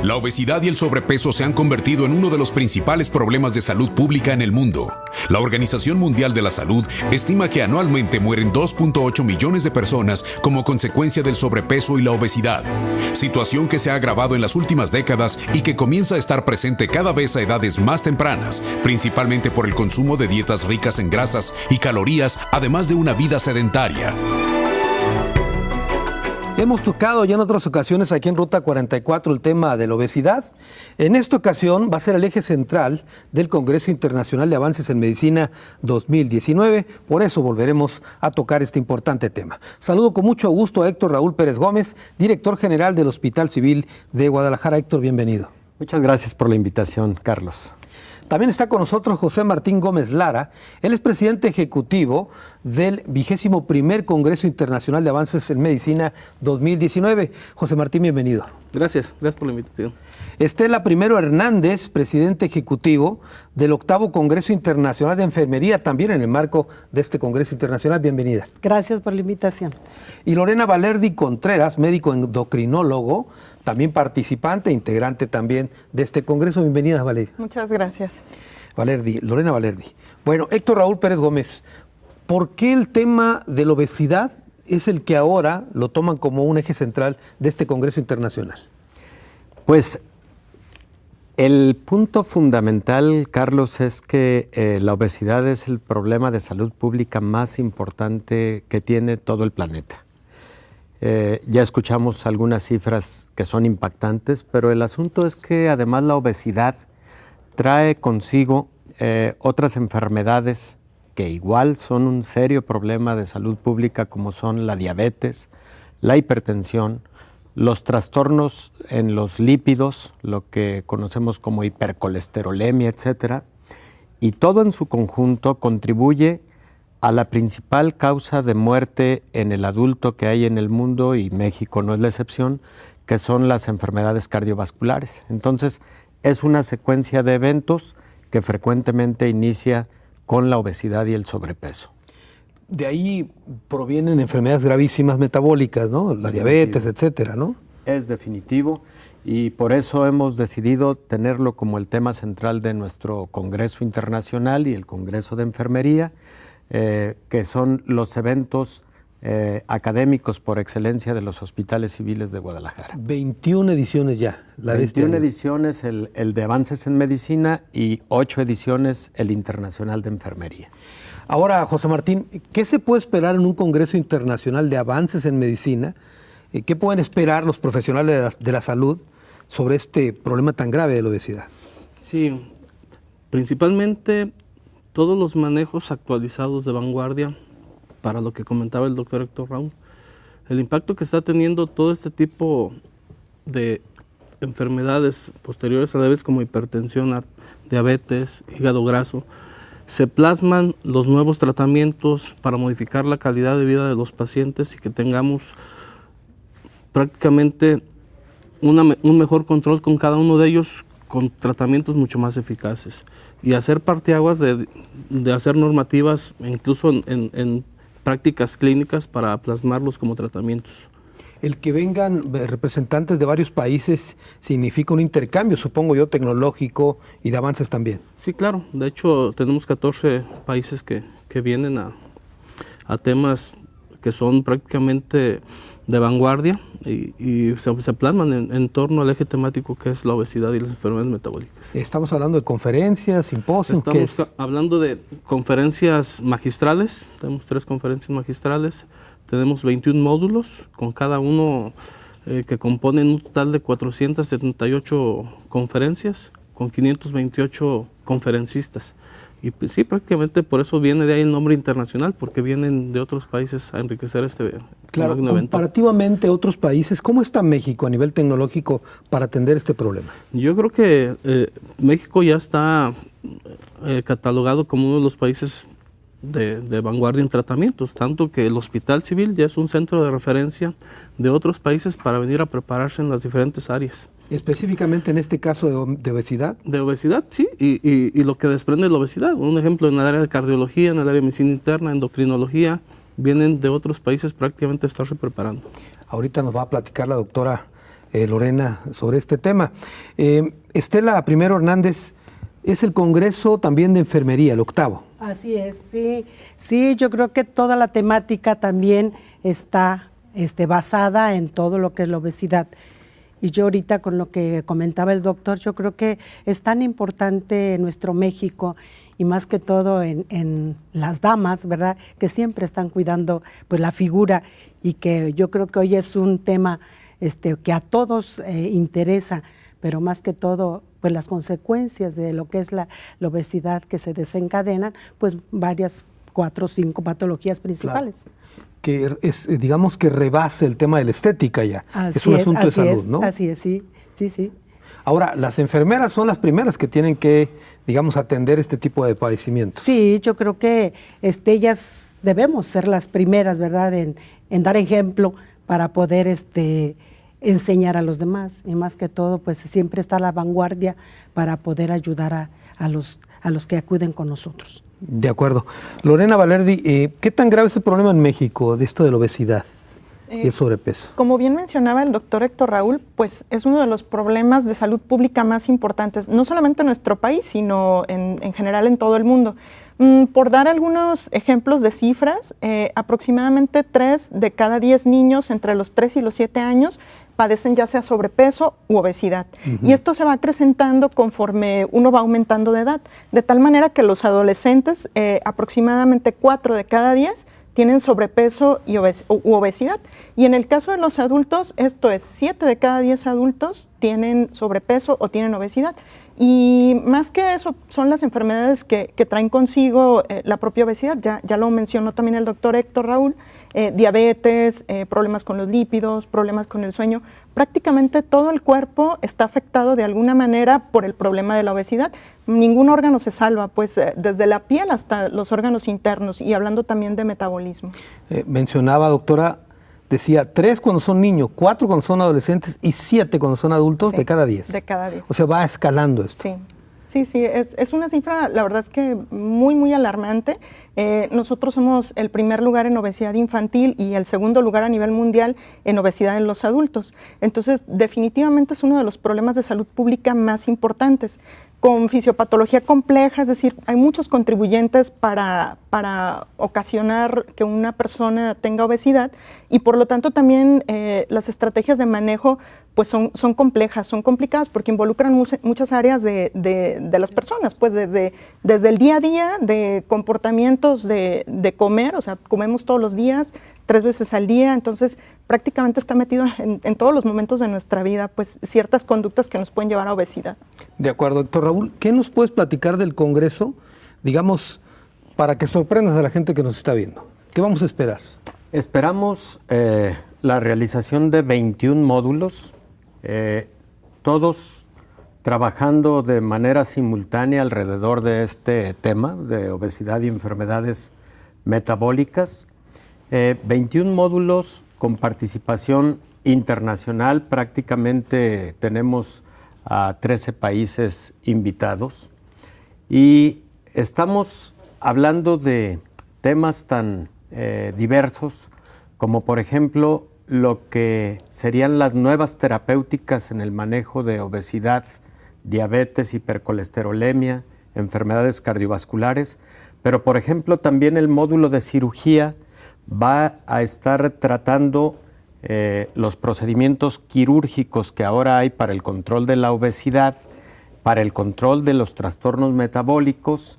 La obesidad y el sobrepeso se han convertido en uno de los principales problemas de salud pública en el mundo. La Organización Mundial de la Salud estima que anualmente mueren 2.8 millones de personas como consecuencia del sobrepeso y la obesidad, situación que se ha agravado en las últimas décadas y que comienza a estar presente cada vez a edades más tempranas, principalmente por el consumo de dietas ricas en grasas y calorías, además de una vida sedentaria. Hemos tocado ya en otras ocasiones aquí en Ruta 44 el tema de la obesidad. En esta ocasión va a ser el eje central del Congreso Internacional de Avances en Medicina 2019. Por eso volveremos a tocar este importante tema. Saludo con mucho gusto a Héctor Raúl Pérez Gómez, director general del Hospital Civil de Guadalajara. Héctor, bienvenido. Muchas gracias por la invitación, Carlos. También está con nosotros José Martín Gómez Lara. Él es presidente ejecutivo del 21º Congreso Internacional de Avances en Medicina 2019. José Martín, bienvenido. Gracias por la invitación. Estela Primero Hernández, presidente ejecutivo del 8º Congreso Internacional de Enfermería, también en el marco de este Congreso Internacional. Bienvenida. Gracias por la invitación. Y Lorena Valerdi Contreras, médico endocrinólogo, también participante, integrante también de este Congreso. Bienvenida, Valerdi. Muchas gracias. Lorena Valerdi. Bueno, Héctor Raúl Pérez Gómez, ¿por qué el tema de la obesidad es el que ahora lo toman como un eje central de este Congreso Internacional? Pues el punto fundamental, Carlos, es que la obesidad es el problema de salud pública más importante que tiene todo el planeta. Ya escuchamos algunas cifras que son impactantes, pero el asunto es que además la obesidad trae consigo otras enfermedades que igual son un serio problema de salud pública, como son la diabetes, la hipertensión, los trastornos en los lípidos, lo que conocemos como hipercolesterolemia, etcétera, y todo en su conjunto contribuye a la principal causa de muerte en el adulto que hay en el mundo, y México no es la excepción, que son las enfermedades cardiovasculares. Entonces, es una secuencia de eventos que frecuentemente inicia con la obesidad y el sobrepeso. De ahí provienen enfermedades gravísimas metabólicas, ¿no? La diabetes, etcétera, ¿no? Es definitivo, y por eso hemos decidido tenerlo como el tema central de nuestro Congreso Internacional y el Congreso de Enfermería, que son los eventos académicos por excelencia de los hospitales civiles de Guadalajara. 21 ediciones ya. 21 ediciones el de Avances en Medicina y 8 ediciones el Internacional de Enfermería. Ahora, José Martín, ¿qué se puede esperar en un Congreso Internacional de Avances en Medicina? ¿Qué pueden esperar los profesionales de la salud sobre este problema tan grave de la obesidad? Sí, principalmente todos los manejos actualizados de vanguardia para lo que comentaba el doctor Héctor Raúl. El impacto que está teniendo todo este tipo de enfermedades posteriores a la diabetes, como hipertensión, diabetes, hígado graso, se plasman los nuevos tratamientos para modificar la calidad de vida de los pacientes y que tengamos prácticamente un mejor control con cada uno de ellos, con tratamientos mucho más eficaces, y hacer parteaguas de hacer normativas incluso en prácticas clínicas para plasmarlos como tratamientos. El que vengan representantes de varios países significa un intercambio, supongo yo, tecnológico y de avances también. Sí, claro. De hecho, tenemos 14 países que vienen a temas que son prácticamente de vanguardia y se plasman en torno al eje temático que es la obesidad y las enfermedades metabólicas. Estamos hablando de conferencias, simposios. Estamos hablando de conferencias magistrales. Tenemos 3 conferencias magistrales. Tenemos 21 módulos, con cada uno que componen un total de 478 conferencias, con 528 conferencistas. Y pues, sí, prácticamente por eso viene de ahí el nombre internacional, porque vienen de otros países a enriquecer este evento. Claro, comparativamente a otros países, ¿cómo está México a nivel tecnológico para atender este problema? Yo creo que México ya está catalogado como uno de los países de vanguardia en tratamientos, tanto que el Hospital Civil ya es un centro de referencia de otros países para venir a prepararse en las diferentes áreas. Específicamente en este caso de obesidad. De obesidad, sí, y lo que desprende la obesidad. Un ejemplo en el área de cardiología, en el área de medicina interna, endocrinología, vienen de otros países prácticamente a estarse preparando. Ahorita nos va a platicar la doctora Lorena, sobre este tema. Estela Primero Hernández, es el Congreso también de Enfermería, el 8º. Así es, sí, yo creo que toda la temática también está basada en todo lo que es la obesidad. Y yo ahorita con lo que comentaba el doctor, yo creo que es tan importante en nuestro México y más que todo en las damas, ¿verdad? Que siempre están cuidando pues la figura y que yo creo que hoy es un tema que a todos interesa, pero más que todo pues las consecuencias de lo que es la obesidad que se desencadenan, pues varias 4 o 5 patologías principales. Claro. Que digamos que rebase el tema de la estética ya. Es un asunto de salud, ¿no? Así es, sí. Ahora, las enfermeras son las primeras que tienen que, digamos, atender este tipo de padecimientos. Sí, yo creo que ellas debemos ser las primeras, ¿verdad?, en dar ejemplo para poder enseñar a los demás. Y más que todo, pues siempre está a la vanguardia para poder ayudar a los que acuden con nosotros. De acuerdo. Lorena Valerdi, ¿qué tan grave es el problema en México de esto de la obesidad y el sobrepeso? Como bien mencionaba el doctor Héctor Raúl, pues es uno de los problemas de salud pública más importantes, no solamente en nuestro país, sino en general en todo el mundo. Por dar algunos ejemplos de cifras, aproximadamente 3 de cada 10 niños entre los 3 y los 7 años padecen ya sea sobrepeso u obesidad. Y esto se va acrecentando conforme uno va aumentando de edad, de tal manera que los adolescentes, aproximadamente 4 de cada 10, tienen sobrepeso u obesidad. Y en el caso de los adultos, esto es 7 de cada 10 adultos tienen sobrepeso o tienen obesidad. Y más que eso, son las enfermedades que traen consigo la propia obesidad. Ya lo mencionó también el doctor Héctor Raúl. Diabetes, problemas con los lípidos, problemas con el sueño. Prácticamente todo el cuerpo está afectado de alguna manera por el problema de la obesidad. Ningún órgano se salva, pues desde la piel hasta los órganos internos, y hablando también de metabolismo. Mencionaba, doctora, decía 3 cuando son niños, 4 cuando son adolescentes y 7 cuando son adultos, sí, de cada 10. De cada 10. O sea, va escalando esto. Sí, es una cifra, la verdad es que muy, muy alarmante. Nosotros somos el primer lugar en obesidad infantil y el segundo lugar a nivel mundial en obesidad en los adultos. Entonces, definitivamente es uno de los problemas de salud pública más importantes. Con fisiopatología compleja, es decir, hay muchos contribuyentes para ocasionar que una persona tenga obesidad, y por lo tanto también las estrategias de manejo pues son complejas, son complicadas porque involucran muchas áreas de las personas, pues desde el día a día, de comportamientos de comer, o sea, comemos todos los días, 3 veces al día, entonces prácticamente está metido en todos los momentos de nuestra vida, pues ciertas conductas que nos pueden llevar a obesidad. De acuerdo, doctor Raúl, ¿qué nos puedes platicar del Congreso, digamos, para que sorprendas a la gente que nos está viendo? ¿Qué vamos a esperar? Esperamos la realización de 21 módulos, todos trabajando de manera simultánea alrededor de este tema de obesidad y enfermedades metabólicas. 21 módulos con participación internacional, prácticamente tenemos a 13 países invitados, y estamos hablando de temas tan diversos como, por ejemplo, lo que serían las nuevas terapéuticas en el manejo de obesidad, diabetes, hipercolesterolemia, enfermedades cardiovasculares, pero por ejemplo también el módulo de cirugía va a estar tratando los procedimientos quirúrgicos que ahora hay para el control de la obesidad, para el control de los trastornos metabólicos.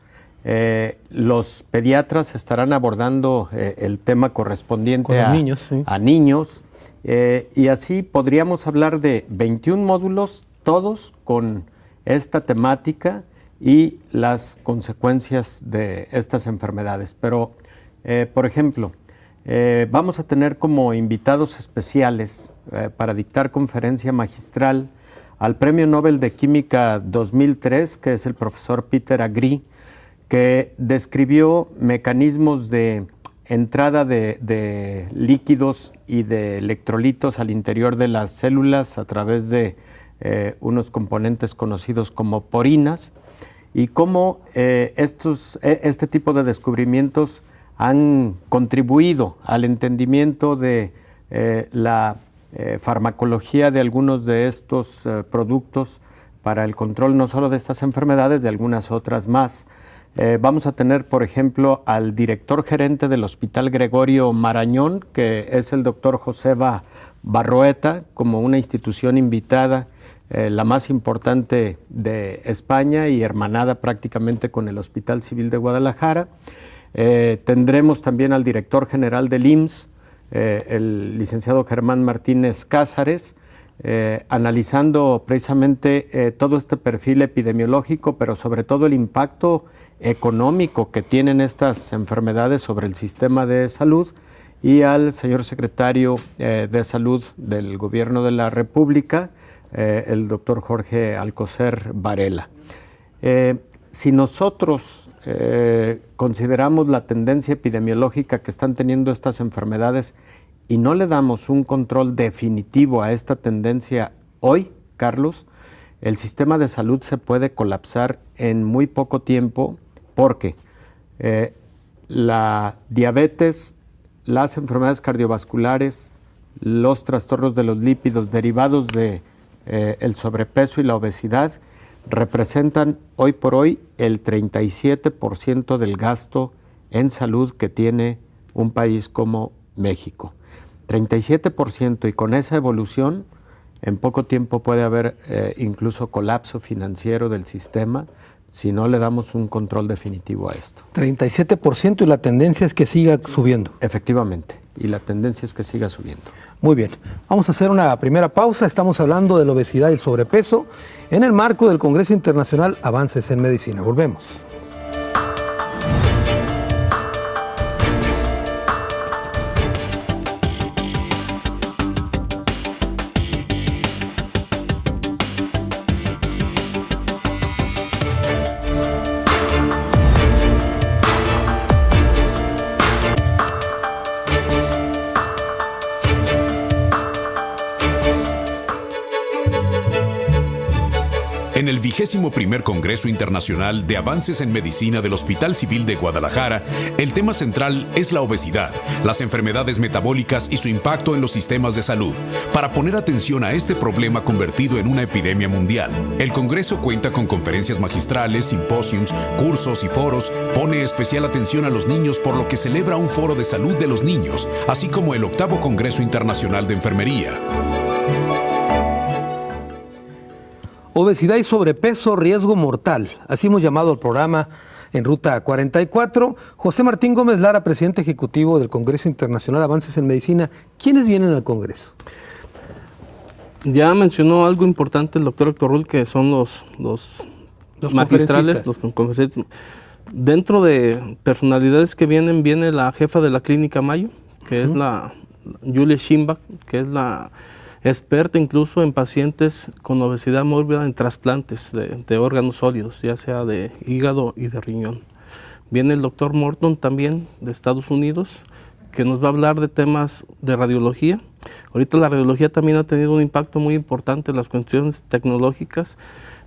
Los pediatras estarán abordando el tema correspondiente a niños, sí, a niños, y así podríamos hablar de 21 módulos, todos con esta temática y las consecuencias de estas enfermedades. Pero, por ejemplo, vamos a tener como invitados especiales para dictar conferencia magistral al Premio Nobel de Química 2003, que es el profesor Peter Agri, que describió mecanismos de entrada de líquidos y de electrolitos al interior de las células a través de unos componentes conocidos como porinas, y cómo este tipo de descubrimientos han contribuido al entendimiento de la farmacología de algunos de estos productos para el control no solo de estas enfermedades, de algunas otras más. Vamos a tener, por ejemplo, al director gerente del Hospital Gregorio Marañón, que es el doctor Joseba Barroeta, como una institución invitada, la más importante de España y hermanada prácticamente con el Hospital Civil de Guadalajara. Tendremos también al director general del IMSS, el licenciado Germán Martínez Cázares, analizando precisamente todo este perfil epidemiológico, pero sobre todo el impacto económico que tienen estas enfermedades sobre el sistema de salud, y al señor secretario de Salud del Gobierno de la República, el doctor Jorge Alcocer Varela. Si nosotros consideramos la tendencia epidemiológica que están teniendo estas enfermedades y no le damos un control definitivo a esta tendencia hoy, Carlos, el sistema de salud se puede colapsar en muy poco tiempo, porque la diabetes, las enfermedades cardiovasculares, los trastornos de los lípidos derivados de el sobrepeso y la obesidad representan hoy por hoy el 37% del gasto en salud que tiene un país como México. 37%, y con esa evolución en poco tiempo puede haber incluso colapso financiero del sistema si no le damos un control definitivo a esto. 37%, y la tendencia es que siga subiendo. Efectivamente, y la tendencia es que siga subiendo. Muy bien, vamos a hacer una primera pausa. Estamos hablando de la obesidad y el sobrepeso en el marco del Congreso Internacional Avances en Medicina. Volvemos. En el 21º Congreso Internacional de Avances en Medicina del Hospital Civil de Guadalajara, el tema central es la obesidad, las enfermedades metabólicas y su impacto en los sistemas de salud. Para poner atención a este problema convertido en una epidemia mundial, el Congreso cuenta con conferencias magistrales, simposios, cursos y foros, pone especial atención a los niños, por lo que celebra un foro de salud de los niños, así como el 8º Congreso Internacional de Enfermería. Obesidad y sobrepeso, riesgo mortal. Así hemos llamado al programa en Ruta 44. José Martín Gómez Lara, presidente ejecutivo del Congreso Internacional Avances en Medicina. ¿Quiénes vienen al Congreso? Ya mencionó algo importante el doctor Héctor Raúl, que son los magistrales, los conferencistas. Dentro de personalidades que vienen, viene la jefa de la Clínica Mayo, que es la Julia Schimbach, que es la experta incluso en pacientes con obesidad mórbida en trasplantes de órganos sólidos, ya sea de hígado y de riñón. Viene el doctor Morton también de Estados Unidos, que nos va a hablar de temas de radiología. Ahorita la radiología también ha tenido un impacto muy importante en las cuestiones tecnológicas,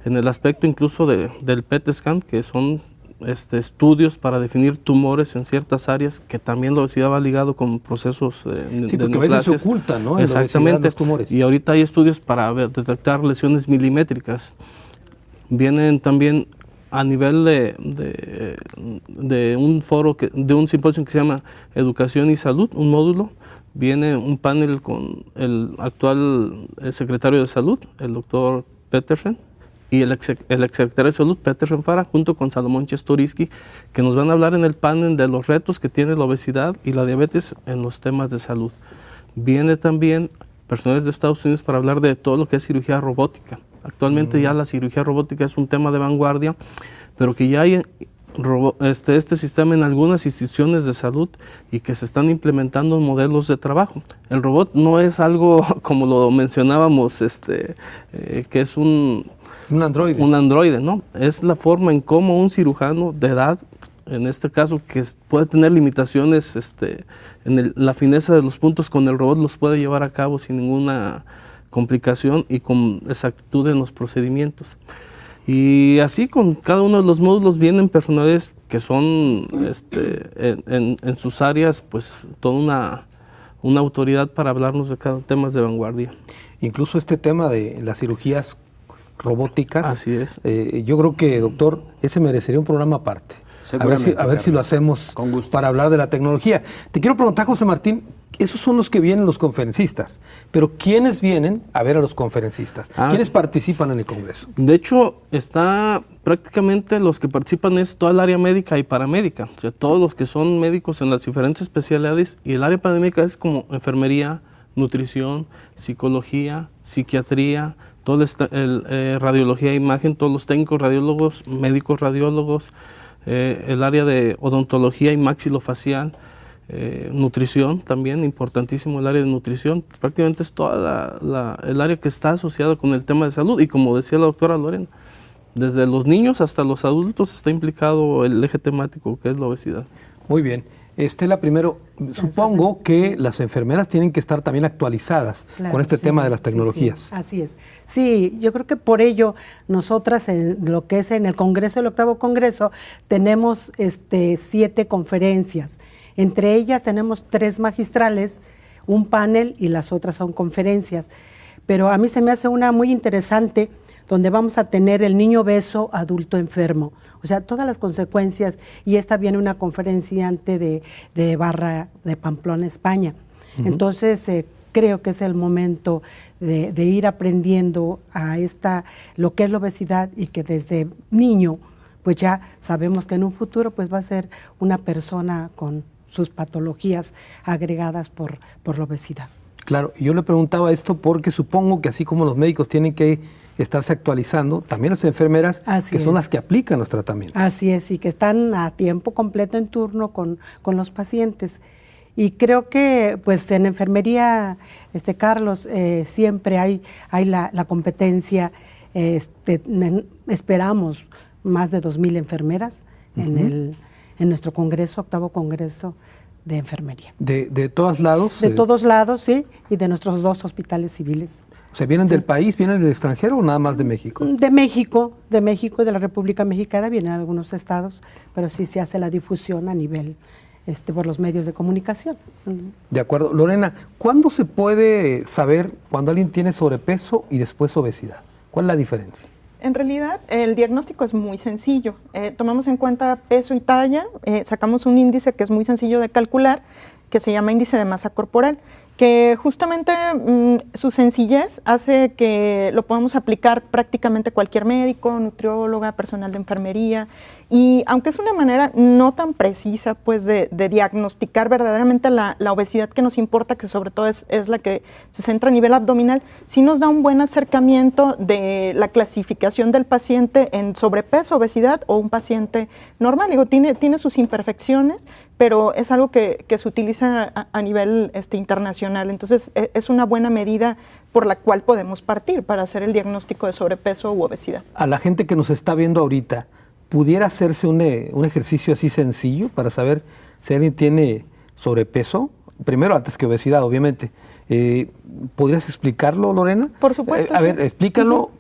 en el aspecto incluso del PET scan, que son estudios para definir tumores en ciertas áreas, que también la obesidad va ligado con procesos sí, porque a veces se ocultan, ¿no? Exactamente. Los tumores. Y ahorita hay estudios para detectar lesiones milimétricas. Vienen también a nivel de un foro, de un simposio que se llama Educación y Salud, un módulo. Viene un panel con el actual secretario de Salud, el doctor Petersen, y el exsecretario de Salud, Peter Renfara, junto con Salomón Chestorisky, que nos van a hablar en el panel de los retos que tiene la obesidad y la diabetes en los temas de salud. Viene también personales de Estados Unidos para hablar de todo lo que es cirugía robótica. Actualmente ya la cirugía robótica es un tema de vanguardia, pero que ya hay este sistema en algunas instituciones de salud y que se están implementando modelos de trabajo. El robot no es algo, como lo mencionábamos, que es un androide. Un androide, ¿no? Es la forma en cómo un cirujano de edad, en este caso, que puede tener limitaciones en la fineza de los puntos, con el robot los puede llevar a cabo sin ninguna complicación y con exactitud en los procedimientos. Y así con cada uno de los módulos vienen personales que son en sus áreas, pues toda una autoridad para hablarnos de cada temas de vanguardia. Incluso este tema de las cirugías robóticas. Así es. Yo creo que, doctor, ese merecería un programa aparte. A ver si lo hacemos con gusto para hablar de la tecnología. Te quiero preguntar, José Martín, esos son los que vienen los conferencistas, pero ¿quiénes vienen a ver a los conferencistas? ¿Quiénes participan en el Congreso? De hecho, prácticamente los que participan es toda el área médica y paramédica, o sea, todos los que son médicos en las diferentes especialidades, y el área paramédica es como enfermería, nutrición, psicología, psiquiatría, radiología e imagen, todos los técnicos radiólogos, médicos radiólogos, el área de odontología y maxilofacial, nutrición también, importantísimo el área de nutrición, prácticamente es toda el área que está asociada con el tema de salud, y como decía la doctora Lorena, desde los niños hasta los adultos está implicado el eje temático que es la obesidad. Muy bien. Estela, primero, supongo que las enfermeras tienen que estar también actualizadas con este tema de las tecnologías. Sí, así es. Sí, yo creo que por ello nosotras en lo que es en el Congreso, el 8º Congreso, tenemos 7 conferencias. Entre ellas tenemos 3 magistrales, un panel y las otras son conferencias. Pero a mí se me hace una muy interesante, donde vamos a tener el niño obeso, adulto enfermo. O sea, todas las consecuencias, y esta viene una conferenciante de Barra de Pamplona, España. Entonces, creo que es el momento de ir aprendiendo lo que es la obesidad, y que desde niño, pues ya sabemos que en un futuro pues va a ser una persona con sus patologías agregadas por la obesidad. Claro, yo le preguntaba esto porque supongo que así como los médicos tienen que estarse actualizando, también las enfermeras, que son las que aplican los tratamientos. Así es, y que están a tiempo completo en turno con los pacientes. Y creo que pues en enfermería, Carlos, siempre hay la competencia, esperamos más de 2,000 enfermeras en nuestro congreso, 8º Congreso de Enfermería. ¿De todos lados? De todos lados, sí, y de nuestros 2 hospitales civiles. O sea, ¿vienen del país, vienen del extranjero o nada más de México? De México y de la República Mexicana, vienen algunos estados, pero sí se hace la difusión a nivel, por los medios de comunicación. De acuerdo. Lorena, ¿cuándo se puede saber cuando alguien tiene sobrepeso y después obesidad? ¿Cuál es la diferencia? En realidad, el diagnóstico es muy sencillo. Tomamos en cuenta peso y talla, sacamos un índice que es muy sencillo de calcular, que se llama índice de masa corporal, que justamente su sencillez hace que lo podamos aplicar prácticamente cualquier médico, nutrióloga, personal de enfermería, y aunque es una manera no tan precisa pues de diagnosticar verdaderamente la obesidad que nos importa, que sobre todo es la que se centra a nivel abdominal, sí nos da un buen acercamiento de la clasificación del paciente en sobrepeso, obesidad o un paciente normal. Digo, tiene sus imperfecciones, pero es algo que se utiliza a nivel internacional. Entonces, es una buena medida por la cual podemos partir para hacer el diagnóstico de sobrepeso u obesidad. A la gente que nos está viendo ahorita, ¿pudiera hacerse un ejercicio así sencillo para saber si alguien tiene sobrepeso? Primero, antes que obesidad, obviamente. ¿Podrías explicarlo, Lorena? Por supuesto. A ver, explícalo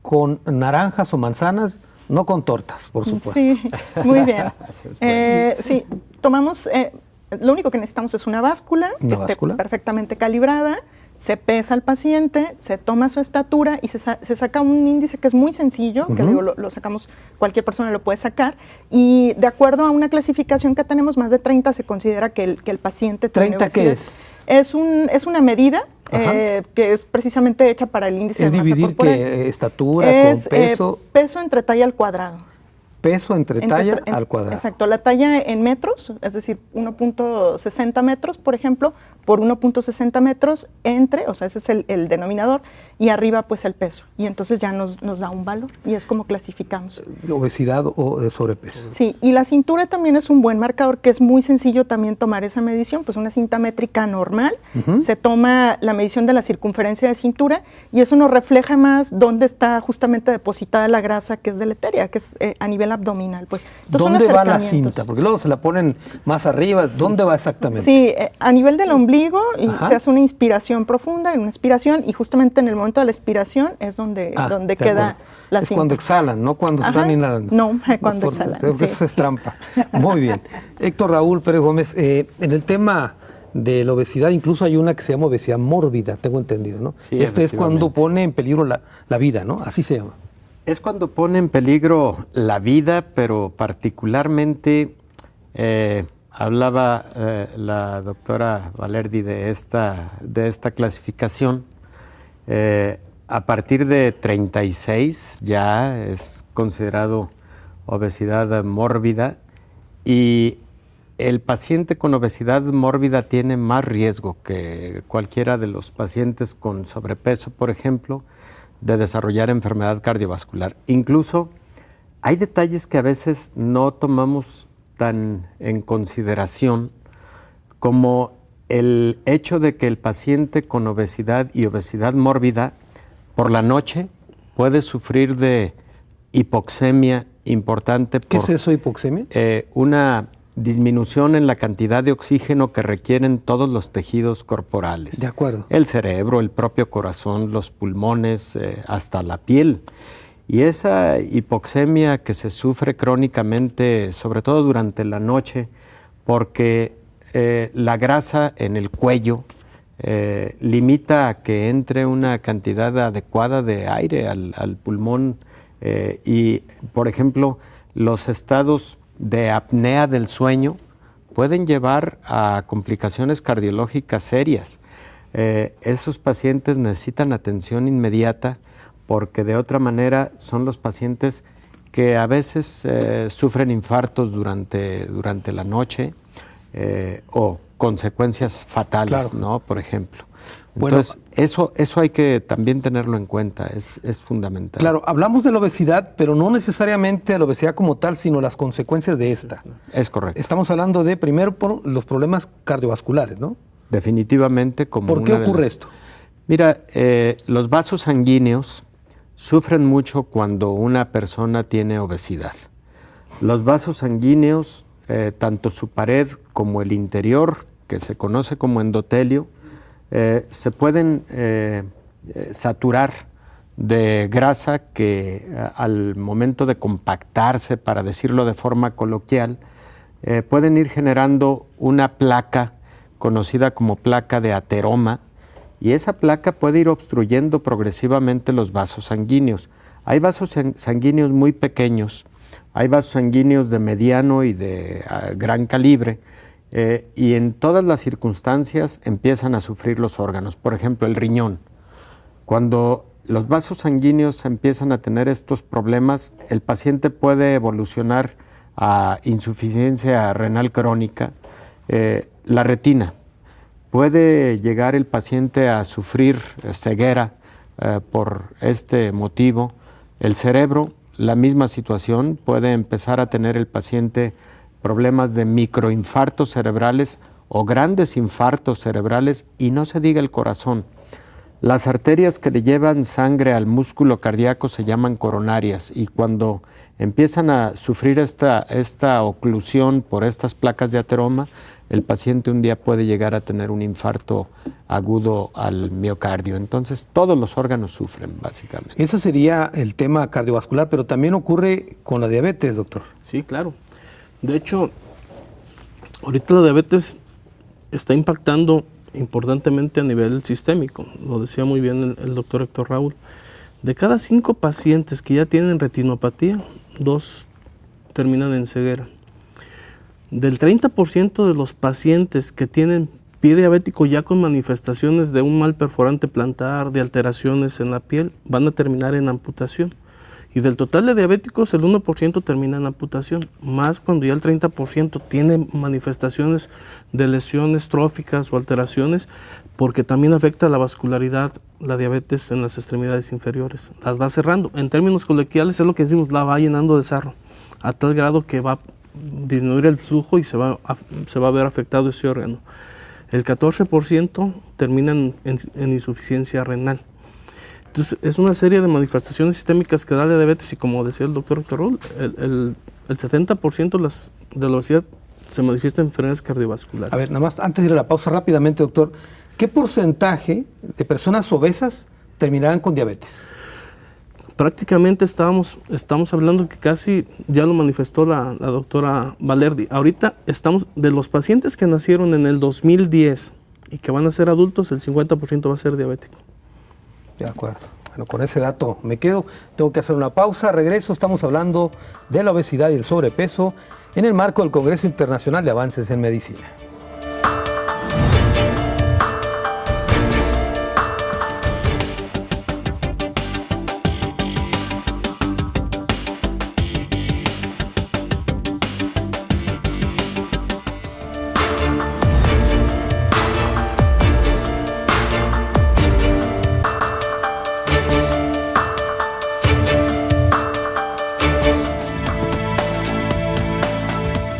con naranjas o manzanas, no con tortas, por supuesto. Sí, muy bien. Sí, tomamos, lo único que necesitamos es una báscula que esté perfectamente calibrada, se pesa al paciente, se toma su estatura y se saca un índice que es muy sencillo, que digo, lo sacamos, cualquier persona lo puede sacar, y de acuerdo a una clasificación que tenemos, más de 30 se considera que el paciente tiene obesidad. ¿30 qué es? Es una medida que es precisamente hecha para el índice de masa corporal. ¿Es dividir qué estatura con peso? Peso entre talla al cuadrado. Peso entre talla al cuadrado. Exacto, la talla en metros, es decir, 1.60 metros, por ejemplo, por 1.60 metros entre, o sea, ese es el denominador, y arriba pues el peso. Y entonces ya nos da un valor y es como clasificamos. Obesidad o sobrepeso. Sí, y la cintura también es un buen marcador, que es muy sencillo también tomar esa medición, pues una cinta métrica normal, se toma la medición de la circunferencia de cintura y eso nos refleja más dónde está justamente depositada la grasa que es deletérea, que es a nivel abdominal. Pues. Entonces, ¿dónde va la cinta? Porque luego se la ponen más arriba, ¿dónde va exactamente? Sí, a nivel del ombligo y se hace una inspiración profunda, una expiración, y justamente en el momento de la expiración es donde queda la cinta. Es cuando exhalan, no cuando están inhalando. No, cuando exhalan. Eso es trampa. Muy bien. Héctor Raúl Pérez Gómez, en el tema de la obesidad, incluso hay una que se llama obesidad mórbida, tengo entendido, ¿no? Sí, es cuando pone en peligro la vida, ¿no? Así se llama. Es cuando pone en peligro la vida, pero particularmente, hablaba la doctora Valerdi de esta clasificación, a partir de 36 ya es considerado obesidad mórbida, y el paciente con obesidad mórbida tiene más riesgo que cualquiera de los pacientes con sobrepeso, por ejemplo, de desarrollar enfermedad cardiovascular. Incluso hay detalles que a veces no tomamos tan en consideración, como el hecho de que el paciente con obesidad y obesidad mórbida por la noche puede sufrir de hipoxemia importante. ¿Qué es eso, hipoxemia? Una disminución en la cantidad de oxígeno que requieren todos los tejidos corporales. De acuerdo. El cerebro, el propio corazón, los pulmones, hasta la piel. Y esa hipoxemia que se sufre crónicamente, sobre todo durante la noche, porque la grasa en el cuello limita a que entre una cantidad adecuada de aire al pulmón, y, por ejemplo, los estados de apnea del sueño pueden llevar a complicaciones cardiológicas serias. Esos pacientes necesitan atención inmediata, porque de otra manera son los pacientes que a veces sufren infartos durante la noche, o consecuencias fatales, claro, ¿no? Por ejemplo. Entonces, bueno, eso hay que también tenerlo en cuenta, es fundamental. Claro, hablamos de la obesidad, pero no necesariamente la obesidad como tal, sino las consecuencias de esta. Es correcto. Estamos hablando de, primero, por los problemas cardiovasculares, ¿no? Definitivamente. ¿Por qué ocurre esto? Mira, los vasos sanguíneos sufren mucho cuando una persona tiene obesidad. Los vasos sanguíneos, tanto su pared como el interior, que se conoce como endotelio, se pueden saturar de grasa que al momento de compactarse, para decirlo de forma coloquial, pueden ir generando una placa conocida como placa de ateroma, y esa placa puede ir obstruyendo progresivamente los vasos sanguíneos. Hay vasos sanguíneos muy pequeños, hay vasos sanguíneos de mediano y de gran calibre, y en todas las circunstancias empiezan a sufrir los órganos. Por ejemplo, el riñón. Cuando los vasos sanguíneos empiezan a tener estos problemas, el paciente puede evolucionar a insuficiencia renal crónica. La retina. Puede llegar el paciente a sufrir ceguera por este motivo. El cerebro, la misma situación, puede empezar a tener el paciente problemas de microinfartos cerebrales o grandes infartos cerebrales, y no se diga el corazón. Las arterias que le llevan sangre al músculo cardíaco se llaman coronarias, y cuando empiezan a sufrir esta oclusión por estas placas de ateroma, el paciente un día puede llegar a tener un infarto agudo al miocardio. Entonces, todos los órganos sufren, básicamente. Eso sería el tema cardiovascular, pero también ocurre con la diabetes, doctor. Sí, claro. De hecho, ahorita la diabetes está impactando importantemente a nivel sistémico. Lo decía muy bien el doctor Héctor Raúl. De cada 5 pacientes que ya tienen retinopatía, 2 terminan en ceguera. Del 30% de los pacientes que tienen pie diabético ya con manifestaciones de un mal perforante plantar, de alteraciones en la piel, van a terminar en amputación. Y del total de diabéticos, el 1% termina en amputación, más cuando ya el 30% tiene manifestaciones de lesiones tróficas o alteraciones, porque también afecta la vascularidad, la diabetes en las extremidades inferiores. Las va cerrando. En términos coloquiales es lo que decimos, la va llenando de sarro, a tal grado que va a disminuir el flujo y se va a ver afectado ese órgano. El 14% terminan en insuficiencia renal. Entonces, es una serie de manifestaciones sistémicas que da la diabetes, y como decía el doctor Héctor Raúl, el 70% de la obesidad se manifiesta en enfermedades cardiovasculares. A ver, nada más, antes de ir a la pausa rápidamente, doctor, ¿qué porcentaje de personas obesas terminarán con diabetes? prácticamente estamos hablando que casi ya lo manifestó la doctora Valerdi. Ahorita estamos, de los pacientes que nacieron en el 2010 y que van a ser adultos, el 50% va a ser diabético. De acuerdo. Bueno, con ese dato me quedo. Tengo que hacer una pausa. Regreso. Estamos hablando de la obesidad y el sobrepeso en el marco del Congreso Internacional de Avances en Medicina.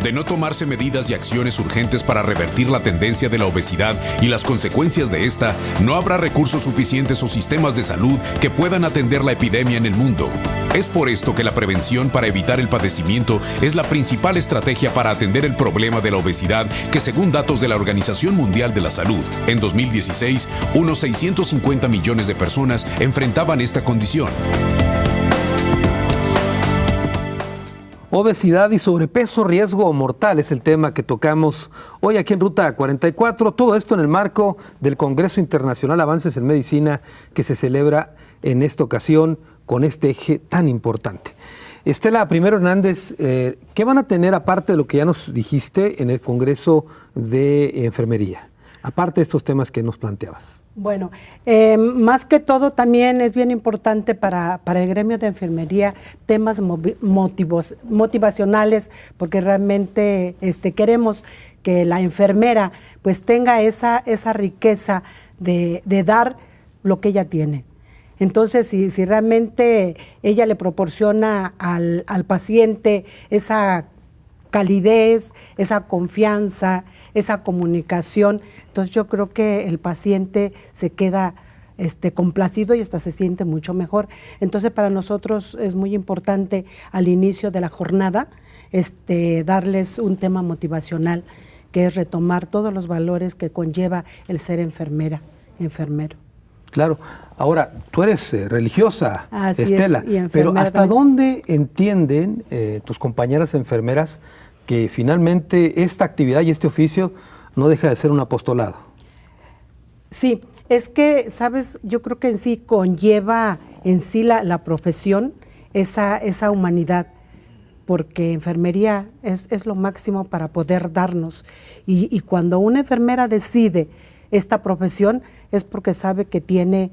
De no tomarse medidas y acciones urgentes para revertir la tendencia de la obesidad y las consecuencias de esta, no habrá recursos suficientes o sistemas de salud que puedan atender la epidemia en el mundo. Es por esto que la prevención para evitar el padecimiento es la principal estrategia para atender el problema de la obesidad, que según datos de la Organización Mundial de la Salud, en 2016, unos 650 millones de personas enfrentaban esta condición. Obesidad y sobrepeso, riesgo mortal es el tema que tocamos hoy aquí en Ruta 44. Todo esto en el marco del Congreso Internacional Avances en Medicina, que se celebra en esta ocasión con este eje tan importante. Estela Primero Hernández, ¿qué van a tener aparte de lo que ya nos dijiste en el Congreso de Enfermería? Aparte de estos temas que nos planteabas. Bueno, más que todo también es bien importante para el gremio de enfermería temas motivacionales, porque realmente queremos que la enfermera pues tenga esa riqueza de dar lo que ella tiene. Entonces, si realmente ella le proporciona al paciente esa calidez, esa confianza, esa comunicación, entonces yo creo que el paciente se queda complacido y hasta se siente mucho mejor. Entonces para nosotros es muy importante al inicio de la jornada darles un tema motivacional, que es retomar todos los valores que conlleva el ser enfermera, enfermero. Claro. Ahora, tú eres religiosa, Así Estela, es, pero ¿hasta también. dónde entienden tus compañeras enfermeras que finalmente esta actividad y este oficio no deja de ser un apostolado? Sí, es que, ¿sabes? Yo creo que en sí conlleva en sí la profesión, esa humanidad, porque enfermería es lo máximo para poder darnos. Y cuando una enfermera decide esta profesión es porque sabe que tiene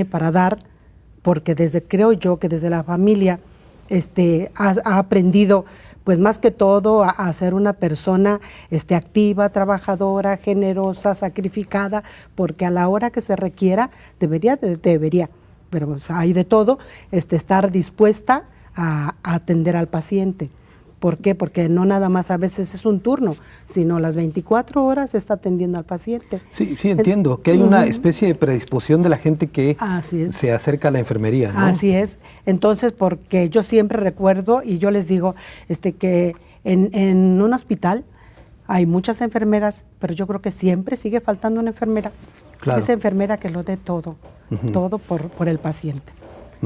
para dar, porque creo yo que desde la familia ha aprendido, pues más que todo a ser una persona activa, trabajadora, generosa, sacrificada, porque a la hora que se requiera debería, pero pues, hay de todo, estar dispuesta a atender al paciente. ¿Por qué? Porque no nada más a veces es un turno, sino las 24 horas se está atendiendo al paciente. Sí, entiendo que hay una especie de predisposición de la gente que se acerca a la enfermería, ¿no? Así es. Entonces, porque yo siempre recuerdo y yo les digo que en un hospital hay muchas enfermeras, pero yo creo que siempre sigue faltando una enfermera. Claro. Esa enfermera que lo dé todo, todo por el paciente.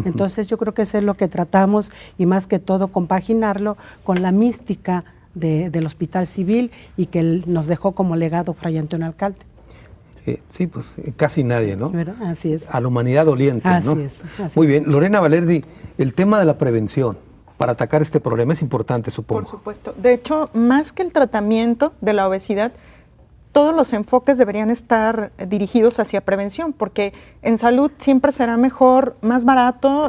Entonces yo creo que eso es lo que tratamos y más que todo compaginarlo con la mística del Hospital Civil y que nos dejó como legado Fray Antonio Alcalde. Sí, pues casi nadie, ¿no? ¿Verdad? Así es. A la humanidad doliente, ¿no? Así es. Muy bien. Lorena Valerdi, el tema de la prevención para atacar este problema es importante, supongo. Por supuesto. De hecho, más que el tratamiento de la obesidad, todos los enfoques deberían estar dirigidos hacia prevención, porque en salud siempre será mejor, más barato,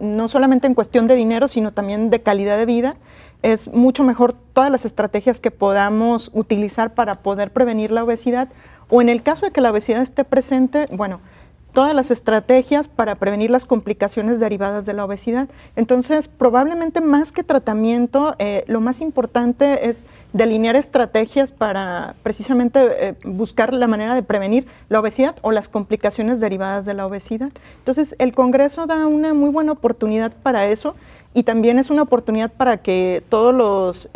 no solamente en cuestión de dinero, sino también de calidad de vida. Es mucho mejor todas las estrategias que podamos utilizar para poder prevenir la obesidad, o en el caso de que la obesidad esté presente, bueno, todas las estrategias para prevenir las complicaciones derivadas de la obesidad. Entonces, probablemente más que tratamiento, lo más importante es delinear estrategias para precisamente buscar la manera de prevenir la obesidad o las complicaciones derivadas de la obesidad. Entonces, el Congreso da una muy buena oportunidad para eso y también es una oportunidad para que todos los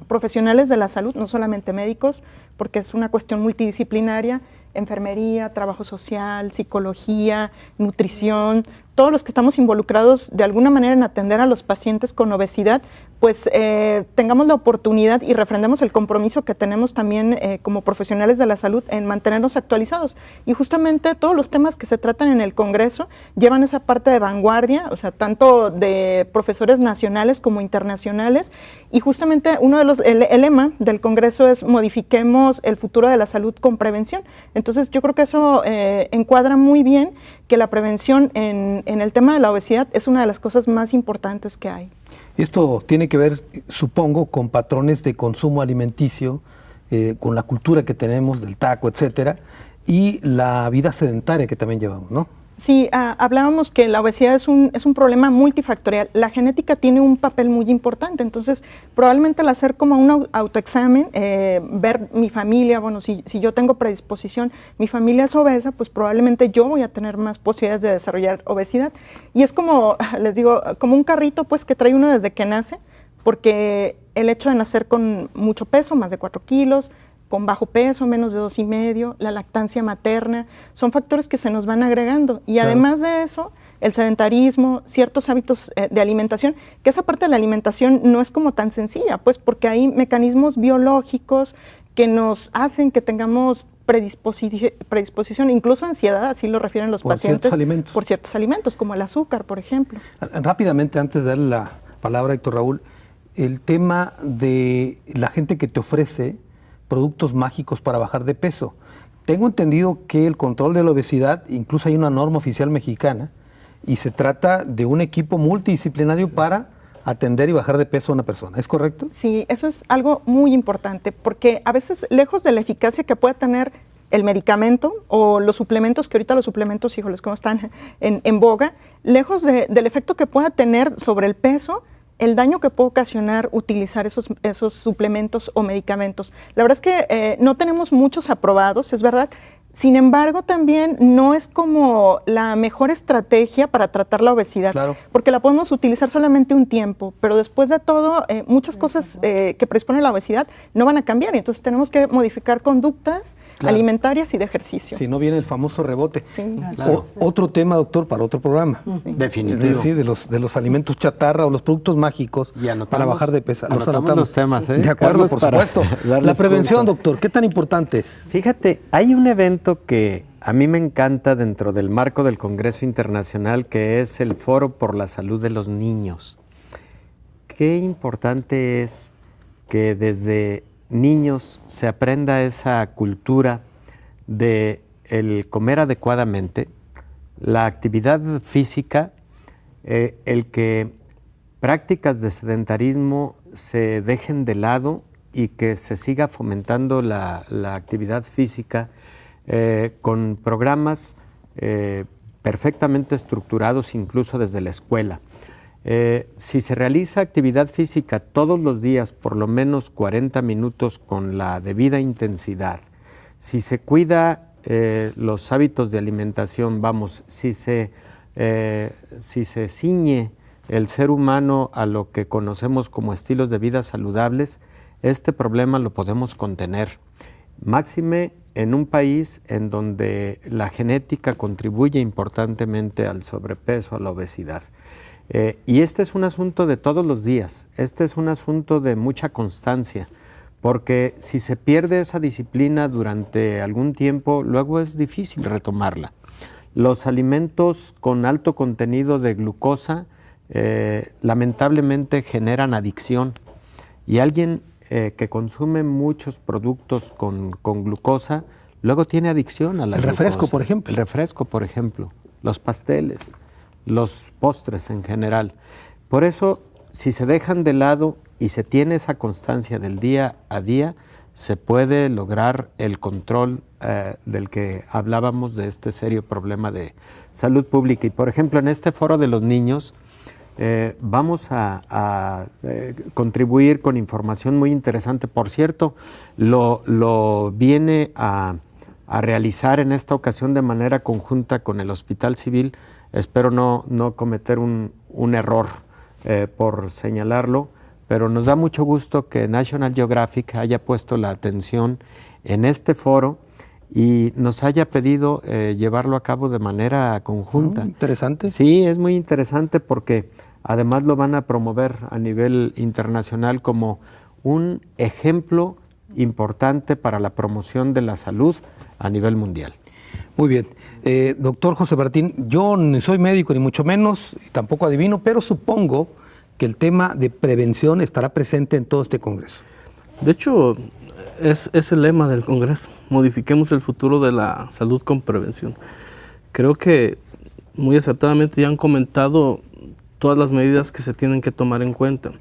profesionales de la salud, no solamente médicos, porque es una cuestión multidisciplinaria, enfermería, trabajo social, psicología, nutrición, todos los que estamos involucrados de alguna manera en atender a los pacientes con obesidad, pues tengamos la oportunidad y refrendemos el compromiso que tenemos también como profesionales de la salud en mantenernos actualizados. Y justamente todos los temas que se tratan en el Congreso llevan esa parte de vanguardia, o sea, tanto de profesores nacionales como internacionales, y justamente uno de el lema del Congreso es modifiquemos el futuro de la salud con prevención. Entonces yo creo que eso encuadra muy bien que la prevención en el tema de la obesidad es una de las cosas más importantes que hay. Esto tiene que ver, supongo, con patrones de consumo alimenticio, con la cultura que tenemos del taco, etcétera, y la vida sedentaria que también llevamos, ¿no? Sí, hablábamos que la obesidad es un problema multifactorial. La genética tiene un papel muy importante, entonces probablemente al hacer como un autoexamen, ver mi familia, bueno, si yo tengo predisposición, mi familia es obesa, pues probablemente yo voy a tener más posibilidades de desarrollar obesidad. Y es como, les digo, como un carrito pues que trae uno desde que nace, porque el hecho de nacer con mucho peso, más de 4 kilos, con bajo peso, menos de 2,5, la lactancia materna, son factores que se nos van agregando. Y además de eso, el sedentarismo, ciertos hábitos de alimentación, que esa parte de la alimentación no es como tan sencilla, pues porque hay mecanismos biológicos que nos hacen que tengamos predisposición, incluso ansiedad, así lo refieren los pacientes. Por ciertos alimentos, como el azúcar, por ejemplo. Rápidamente, antes de darle la palabra a Héctor Raúl, el tema de la gente que te ofrece productos mágicos para bajar de peso. Tengo entendido que el control de la obesidad, incluso hay una norma oficial mexicana, y se trata de un equipo multidisciplinario para atender y bajar de peso a una persona. ¿Es correcto? Sí, eso es algo muy importante, porque a veces, lejos de la eficacia que pueda tener el medicamento o los suplementos, que ahorita los suplementos, híjoles, cómo están en boga, lejos del efecto que pueda tener sobre el peso, el daño que puede ocasionar utilizar esos suplementos o medicamentos. La verdad es que no tenemos muchos aprobados, es verdad. Sin embargo, también no es como la mejor estrategia para tratar la obesidad, claro, porque la podemos utilizar solamente un tiempo, pero después de todo, muchas cosas que predisponen la obesidad no van a cambiar, entonces tenemos que modificar conductas alimentarias y de ejercicio. Si no viene el famoso rebote. Sí, claro. Otro tema, doctor, para otro programa. Sí. Definitivo. Sí, de los alimentos chatarra o los productos mágicos para bajar de peso. Anotamos los temas, ¿eh? De acuerdo, Carlos, por supuesto. La prevención, doctor, ¿qué tan importante es? Fíjate, hay un evento que a mí me encanta dentro del marco del Congreso Internacional, que es el Foro por la Salud de los Niños. Qué importante es que desde niños se aprenda esa cultura de el comer adecuadamente, la actividad física, el que prácticas de sedentarismo se dejen de lado y que se siga fomentando la actividad física con programas perfectamente estructurados incluso desde la escuela. Si se realiza actividad física todos los días, por lo menos 40 minutos con la debida intensidad, si se cuida los hábitos de alimentación, si se ciñe el ser humano a lo que conocemos como estilos de vida saludables, este problema lo podemos contener. Máxime en un país en donde la genética contribuye importantemente al sobrepeso, a la obesidad. Y este es un asunto de todos los días, este es un asunto de mucha constancia, porque si se pierde esa disciplina durante algún tiempo, luego es difícil retomarla. Los alimentos con alto contenido de glucosa lamentablemente generan adicción, y alguien que consume muchos productos con glucosa, luego tiene adicción a la glucosa. El refresco, por ejemplo. El refresco, por ejemplo, los pasteles, los postres en general. Por eso, si se dejan de lado y se tiene esa constancia del día a día, se puede lograr el control del que hablábamos, de este serio problema de salud pública. Y por ejemplo, en este foro de los niños, vamos a contribuir con información muy interesante. Por cierto, lo viene a realizar en esta ocasión de manera conjunta con el Hospital Civil. Espero no cometer un error por señalarlo, pero nos da mucho gusto que National Geographic haya puesto la atención en este foro y nos haya pedido llevarlo a cabo de manera conjunta. Interesante. Sí, es muy interesante porque además lo van a promover a nivel internacional como un ejemplo importante para la promoción de la salud a nivel mundial. Muy bien. Doctor José Martín, yo ni soy médico ni mucho menos, y tampoco adivino, pero supongo que el tema de prevención estará presente en todo este congreso. De hecho, es el lema del Congreso: modifiquemos el futuro de la salud con prevención. Creo que muy acertadamente ya han comentado todas las medidas que se tienen que tomar en cuenta.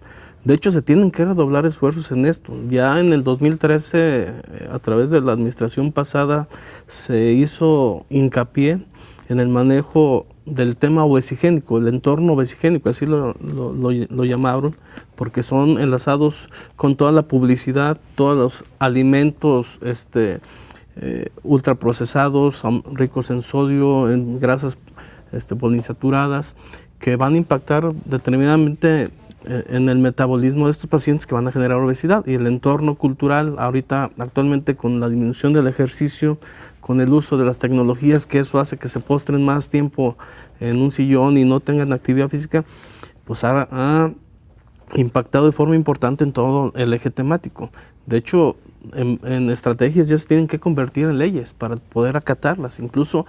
De hecho, se tienen que redoblar esfuerzos en esto. Ya en el 2013, a través de la administración pasada, se hizo hincapié en el manejo del tema obesigénico, el entorno obesigénico, así lo llamaron, porque son enlazados con toda la publicidad, todos los alimentos ultraprocesados, ricos en sodio, en grasas poliinsaturadas, que van a impactar determinadamente en el metabolismo de estos pacientes, que van a generar obesidad. Y el entorno cultural, actualmente con la disminución del ejercicio, con el uso de las tecnologías, que eso hace que se postren más tiempo en un sillón y no tengan actividad física, pues ha impactado de forma importante en todo el eje temático. De hecho, en estrategias ya se tienen que convertir en leyes para poder acatarlas. Incluso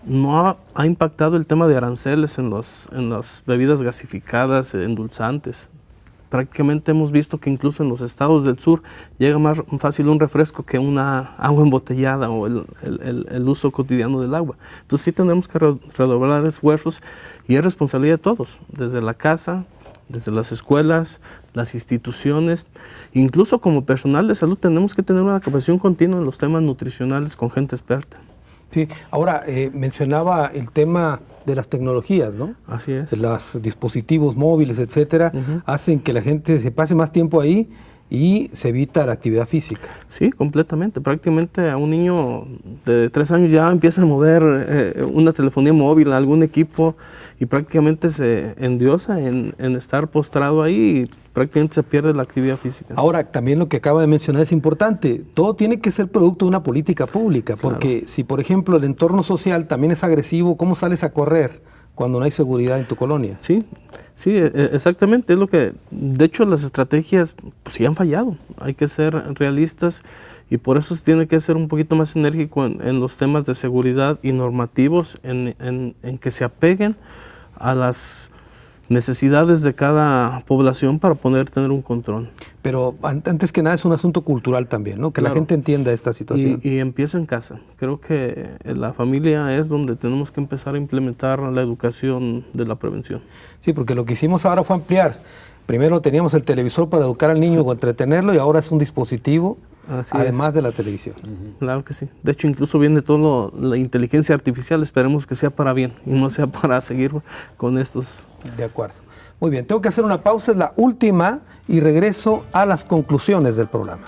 no ha impactado el tema de aranceles en las bebidas gasificadas, endulzantes. Prácticamente hemos visto que incluso en los estados del sur llega más fácil un refresco que una agua embotellada o el uso cotidiano del agua. Entonces sí tenemos que redoblar esfuerzos, y es responsabilidad de todos, desde la casa, desde las escuelas, las instituciones, incluso como personal de salud tenemos que tener una capacitación continua en los temas nutricionales con gente experta. Sí, ahora mencionaba el tema de las tecnologías, ¿no? Así es. Los dispositivos móviles, etcétera, hacen que la gente se pase más tiempo ahí y se evita la actividad física. Sí, completamente. Prácticamente a un niño de 3 años ya empieza a mover una telefonía móvil, algún equipo, y prácticamente se endiosa en estar postrado ahí, y prácticamente se pierde la actividad física. Ahora, también lo que acaba de mencionar es importante. Todo tiene que ser producto de una política pública, porque si, por ejemplo, el entorno social también es agresivo, ¿cómo sales a correr cuando no hay seguridad en tu colonia? Sí, exactamente. Es lo que, de hecho, las estrategias pues sí han fallado. Hay que ser realistas, y por eso se tiene que ser un poquito más enérgico en los temas de seguridad y normativos, en que se apeguen a las necesidades de cada población para poder tener un control. Pero antes que nada es un asunto cultural también, ¿no? Que Claro. la gente entienda esta situación. Y empieza en casa. Creo que la familia es donde tenemos que empezar a implementar la educación de la prevención. Sí, porque lo que hicimos ahora fue ampliar. Primero teníamos el televisor para educar al niño o entretenerlo, y ahora es un dispositivo, además de la televisión. Claro que sí. De hecho, incluso viene todo la inteligencia artificial. Esperemos que sea para bien y no sea para seguir con estos. De acuerdo. Muy bien, tengo que hacer una pausa, es la última, y regreso a las conclusiones del programa.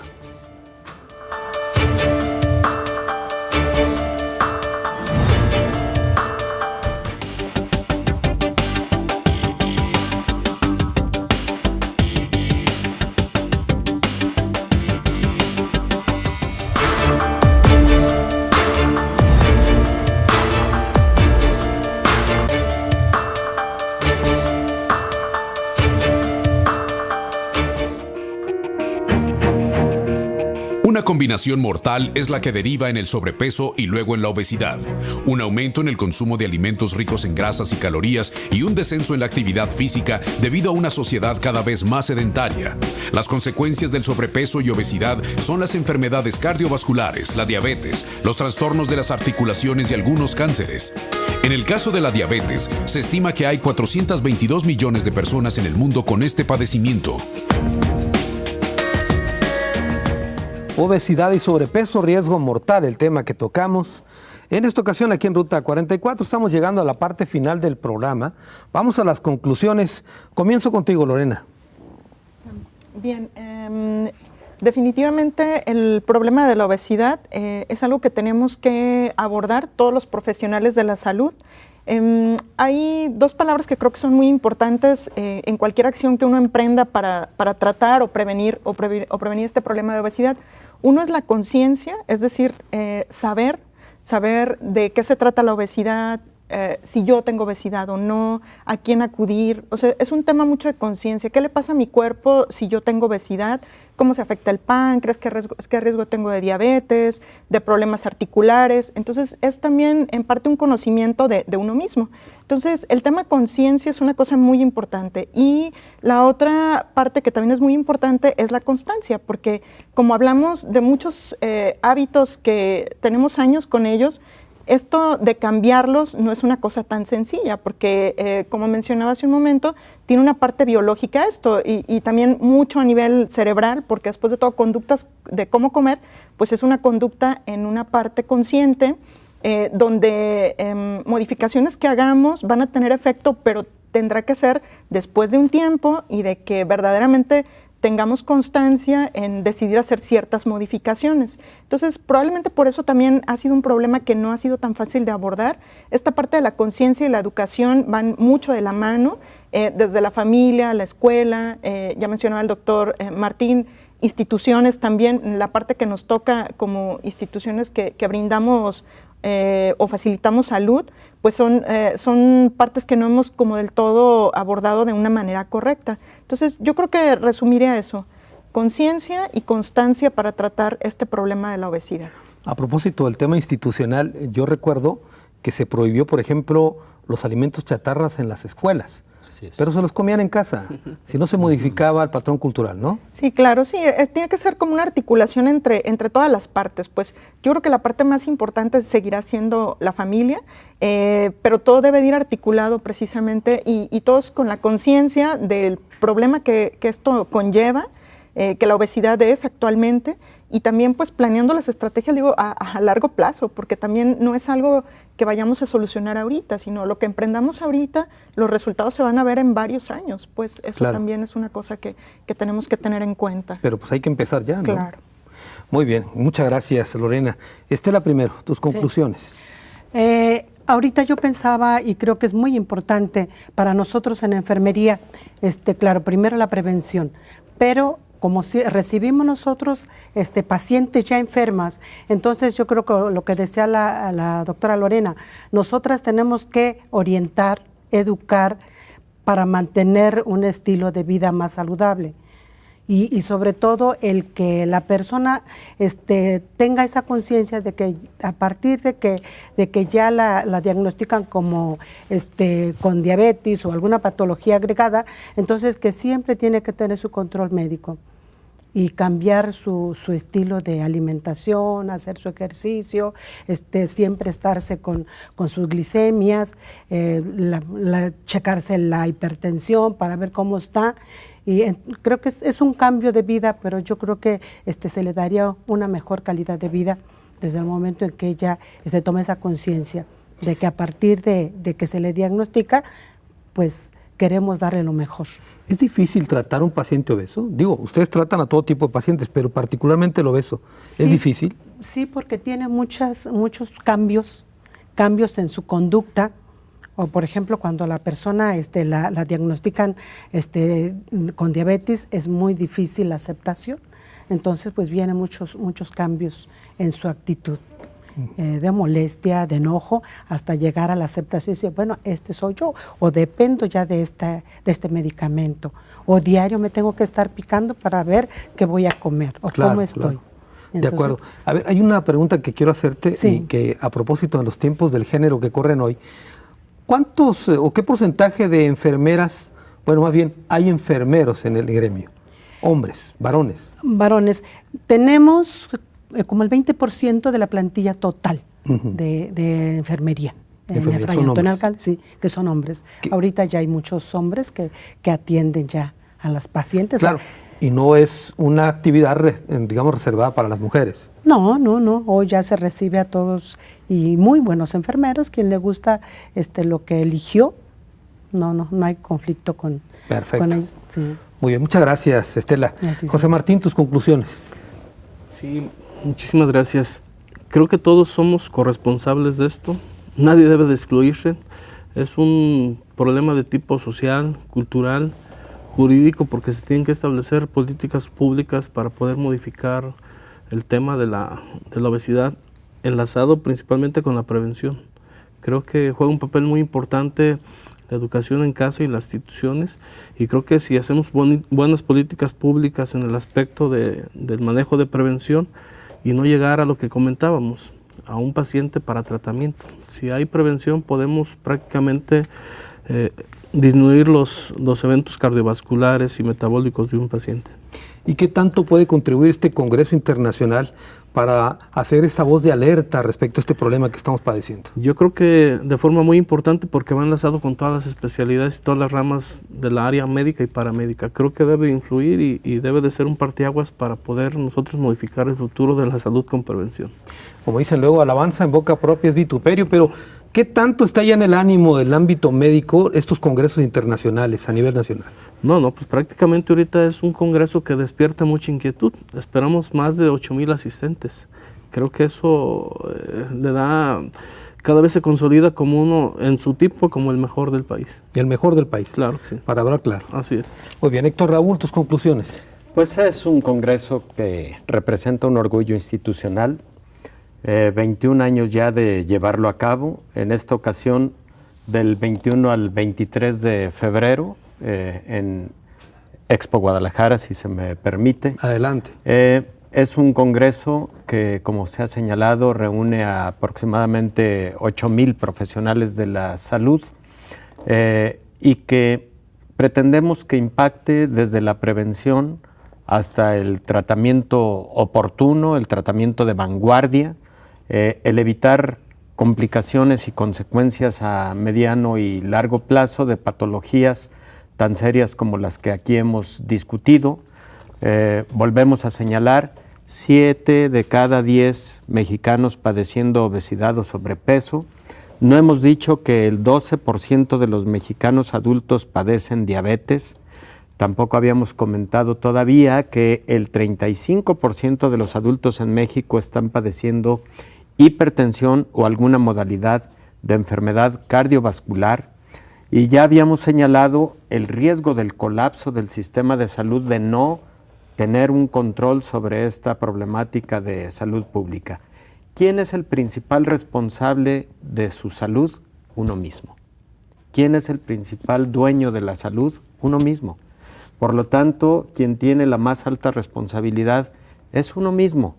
Una combinación mortal es la que deriva en el sobrepeso y luego en la obesidad, un aumento en el consumo de alimentos ricos en grasas y calorías y un descenso en la actividad física debido a una sociedad cada vez más sedentaria. Las consecuencias del sobrepeso y obesidad son las enfermedades cardiovasculares, la diabetes, los trastornos de las articulaciones y algunos cánceres. En el caso de la diabetes, se estima que hay 422 millones de personas en el mundo con este padecimiento. Obesidad y sobrepeso, riesgo mortal, el tema que tocamos. En esta ocasión, aquí en Ruta 44, estamos llegando a la parte final del programa. Vamos a las conclusiones. Comienzo contigo, Lorena. Bien, definitivamente el problema de la obesidad es algo que tenemos que abordar todos los profesionales de la salud. Hay dos palabras que creo que son muy importantes en cualquier acción que uno emprenda para tratar o prevenir este problema de obesidad. Uno es la conciencia, es decir, saber de qué se trata la obesidad, si yo tengo obesidad o no, a quién acudir. O sea, es un tema mucho de conciencia. ¿Qué le pasa a mi cuerpo si yo tengo obesidad? ¿Cómo se afecta el páncreas? ¿Qué riesgo tengo de diabetes, de problemas articulares? Entonces, es también en parte un conocimiento de uno mismo. Entonces, el tema conciencia es una cosa muy importante. Y la otra parte que también es muy importante es la constancia, porque como hablamos de muchos hábitos que tenemos años con ellos, esto de cambiarlos no es una cosa tan sencilla, porque como mencionaba hace un momento, tiene una parte biológica esto y también mucho a nivel cerebral, porque después de todo, conductas de cómo comer, pues es una conducta en una parte consciente, donde modificaciones que hagamos van a tener efecto, pero tendrá que ser después de un tiempo y de que verdaderamente tengamos constancia en decidir hacer ciertas modificaciones. Entonces, probablemente por eso también ha sido un problema que no ha sido tan fácil de abordar. Esta parte de la conciencia y la educación van mucho de la mano, desde la familia, la escuela, ya mencionaba el doctor Martín, instituciones también, la parte que nos toca como instituciones que brindamos o facilitamos salud, pues son partes que no hemos como del todo abordado de una manera correcta. Entonces, yo creo que resumiría eso, conciencia y constancia para tratar este problema de la obesidad. A propósito del tema institucional, yo recuerdo que se prohibió, por ejemplo, los alimentos chatarras en las escuelas. Pero se los comían en casa, si no se modificaba el patrón cultural, ¿no? Sí, claro, sí, tiene que ser como una articulación entre todas las partes. Pues yo creo que la parte más importante seguirá siendo la familia, pero todo debe de ir articulado precisamente y todos con la conciencia del problema que esto conlleva, que la obesidad es actualmente, y también pues planeando las estrategias, digo, a largo plazo, porque también no es algo que vayamos a solucionar ahorita, sino lo que emprendamos ahorita, los resultados se van a ver en varios años, pues eso claro. También es una cosa que tenemos que tener en cuenta. Pero pues hay que empezar ya, ¿no? Claro. Muy bien, muchas gracias, Lorena. Estela, primero, tus conclusiones. Sí. Ahorita yo pensaba, y creo que es muy importante para nosotros en enfermería, claro, primero la prevención, pero como si recibimos nosotros pacientes ya enfermas, entonces yo creo que lo que decía la doctora Lorena, nosotras tenemos que orientar, educar para mantener un estilo de vida más saludable. Y sobre todo el que la persona tenga esa conciencia de que a partir de que ya la diagnostican como con diabetes o alguna patología agregada, entonces que siempre tiene que tener su control médico y cambiar su estilo de alimentación, hacer su ejercicio, siempre estarse con sus glicemias, checarse la hipertensión para ver cómo está. Y creo que es un cambio de vida, pero yo creo que se le daría una mejor calidad de vida desde el momento en que ella toma esa conciencia de que a partir de que se le diagnostica, pues queremos darle lo mejor. ¿Es difícil tratar a un paciente obeso? Digo, ustedes tratan a todo tipo de pacientes, pero particularmente el obeso. ¿Es difícil? Sí, porque tiene muchos cambios en su conducta. O por ejemplo, cuando la persona la diagnostican con diabetes, es muy difícil la aceptación. Entonces, pues vienen muchos cambios en su actitud, de molestia, de enojo, hasta llegar a la aceptación y decir, bueno, soy yo, o dependo ya de este medicamento, o diario me tengo que estar picando para ver qué voy a comer, o claro, cómo estoy. Claro. Entonces, de acuerdo. A ver, hay una pregunta que quiero hacerte, sí. Y que a propósito de los tiempos del género que corren hoy, ¿cuántos o qué porcentaje de enfermeras, bueno, más bien, hay enfermeros en el gremio? Hombres, varones. Varones. Tenemos como el 20% de la plantilla total de enfermería. Sí, que son hombres. Ahorita ya hay muchos hombres que atienden ya a las pacientes. Claro, y no es una actividad, digamos, reservada para las mujeres. No, hoy ya se recibe a todos y muy buenos enfermeros, quien le gusta lo que eligió, no hay conflicto con ellos. Sí. Muy bien, muchas gracias, Estela. Gracias, José Martín, tus conclusiones. Sí, muchísimas gracias. Creo que todos somos corresponsables de esto, nadie debe de excluirse. Es un problema de tipo social, cultural, jurídico, porque se tienen que establecer políticas públicas para poder modificar el tema de la obesidad, enlazado principalmente con la prevención. Creo que juega un papel muy importante la educación en casa y las instituciones, y creo que si hacemos buenas políticas públicas en el aspecto del manejo de prevención y no llegar a lo que comentábamos, a un paciente para tratamiento. Si hay prevención podemos prácticamente disminuir los eventos cardiovasculares y metabólicos de un paciente. ¿Y qué tanto puede contribuir este Congreso Internacional para hacer esa voz de alerta respecto a este problema que estamos padeciendo? Yo creo que de forma muy importante, porque va enlazado con todas las especialidades y todas las ramas de la área médica y paramédica. Creo que debe influir y debe de ser un parteaguas para poder nosotros modificar el futuro de la salud con prevención. Como dicen luego, alabanza en boca propia es vituperio, pero ¿qué tanto está ya en el ánimo del ámbito médico estos congresos internacionales a nivel nacional? No, pues prácticamente ahorita es un congreso que despierta mucha inquietud. Esperamos más de 8,000 asistentes. Creo que eso le da, cada vez se consolida como uno en su tipo, como el mejor del país. Y el mejor del país. Claro que sí. Para hablar claro. Así es. Muy bien, Héctor Raúl, tus conclusiones. Pues es un congreso que representa un orgullo institucional. 21 años ya de llevarlo a cabo. En esta ocasión, del 21 al 23 de febrero, en Expo Guadalajara, si se me permite. Adelante. Es un congreso que, como se ha señalado, reúne a aproximadamente 8,000 profesionales de la salud y que pretendemos que impacte desde la prevención hasta el tratamiento oportuno, el tratamiento de vanguardia, el evitar complicaciones y consecuencias a mediano y largo plazo de patologías tan serias como las que aquí hemos discutido. Volvemos a señalar, 7 de cada 10 mexicanos padeciendo obesidad o sobrepeso. No hemos dicho que el 12% de los mexicanos adultos padecen diabetes. Tampoco habíamos comentado todavía que el 35% de los adultos en México están padeciendo hipertensión o alguna modalidad de enfermedad cardiovascular. Y ya habíamos señalado el riesgo del colapso del sistema de salud de no tener un control sobre esta problemática de salud pública. ¿Quién es el principal responsable de su salud? Uno mismo. ¿Quién es el principal dueño de la salud? Uno mismo. Por lo tanto, quien tiene la más alta responsabilidad es uno mismo,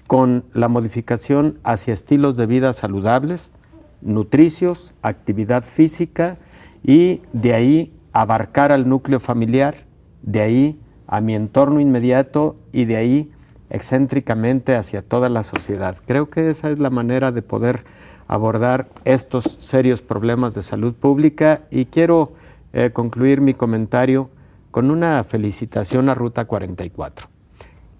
con la modificación hacia estilos de vida saludables, nutricios, actividad física, y de ahí abarcar al núcleo familiar, de ahí a mi entorno inmediato y de ahí excéntricamente hacia toda la sociedad. Creo que esa es la manera de poder abordar estos serios problemas de salud pública, y quiero concluir mi comentario con una felicitación a Ruta 44,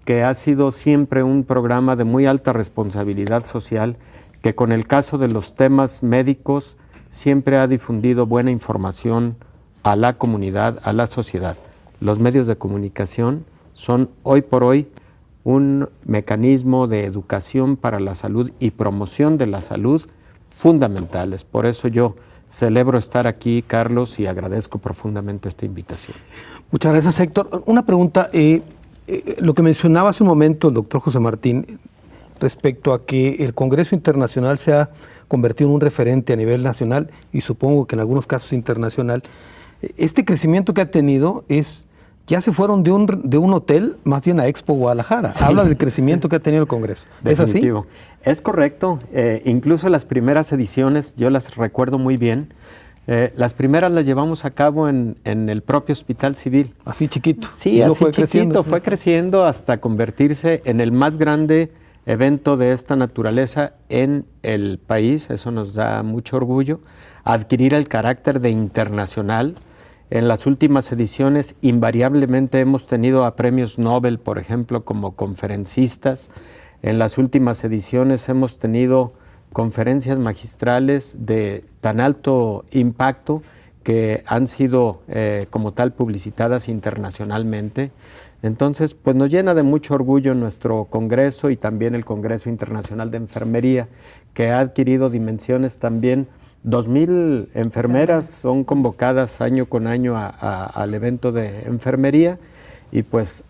que ha sido siempre un programa de muy alta responsabilidad social, que con el caso de los temas médicos siempre ha difundido buena información a la comunidad, a la sociedad. Los medios de comunicación son hoy por hoy un mecanismo de educación para la salud y promoción de la salud fundamentales. Por eso yo celebro estar aquí, Carlos, y agradezco profundamente esta invitación. Muchas gracias, Héctor. Una pregunta, lo que mencionaba hace un momento el doctor José Martín respecto a que el Congreso Internacional se ha convertido en un referente a nivel nacional y supongo que en algunos casos internacional. Este crecimiento que ha tenido ya se fueron de un hotel más bien a Expo Guadalajara. Sí. Habla del crecimiento que ha tenido el Congreso. Definitivo. ¿Es así? Es correcto. Incluso las primeras ediciones, yo las recuerdo muy bien. Las primeras las llevamos a cabo en el propio Hospital Civil. Así chiquito. Sí, así chiquito. Fue creciendo hasta convertirse en el más grande evento de esta naturaleza en el país. Eso nos da mucho orgullo. Adquirir el carácter de internacional. En las últimas ediciones invariablemente hemos tenido a premios Nobel, por ejemplo, como conferencistas. En las últimas ediciones hemos tenido conferencias magistrales de tan alto impacto que han sido como tal publicitadas internacionalmente. Entonces, pues nos llena de mucho orgullo nuestro congreso y también el Congreso Internacional de Enfermería, que ha adquirido dimensiones también 2,000 enfermeras son convocadas año con año al evento de enfermería y pues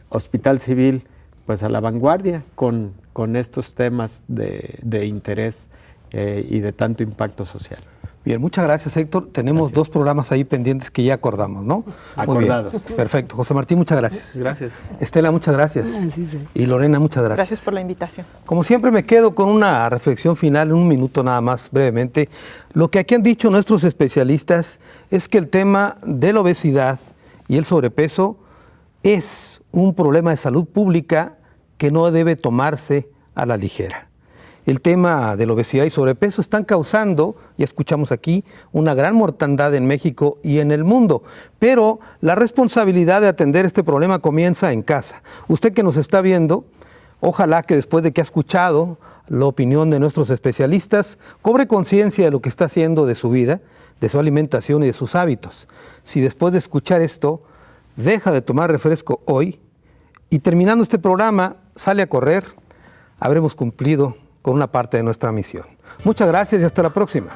Hospital Civil pues a la vanguardia con estos temas de interés y de tanto impacto social. Bien, muchas gracias, Héctor. Tenemos 2 programas ahí pendientes que ya acordamos, ¿no? Acordados. Perfecto. José Martín, muchas gracias. Gracias. Estela, muchas gracias. Sí. Y Lorena, muchas gracias. Gracias por la invitación. Como siempre me quedo con una reflexión final, en un minuto nada más, brevemente. Lo que aquí han dicho nuestros especialistas es que el tema de la obesidad y el sobrepeso es un problema de salud pública que no debe tomarse a la ligera. El tema de la obesidad y sobrepeso están causando, ya escuchamos aquí, una gran mortandad en México y en el mundo. Pero la responsabilidad de atender este problema comienza en casa. Usted que nos está viendo, ojalá que después de que ha escuchado la opinión de nuestros especialistas, cobre conciencia de lo que está haciendo de su vida, de su alimentación y de sus hábitos. Si después de escuchar esto, deja de tomar refresco hoy y terminando este programa, sale a correr, habremos cumplido con una parte de nuestra misión. Muchas gracias y hasta la próxima.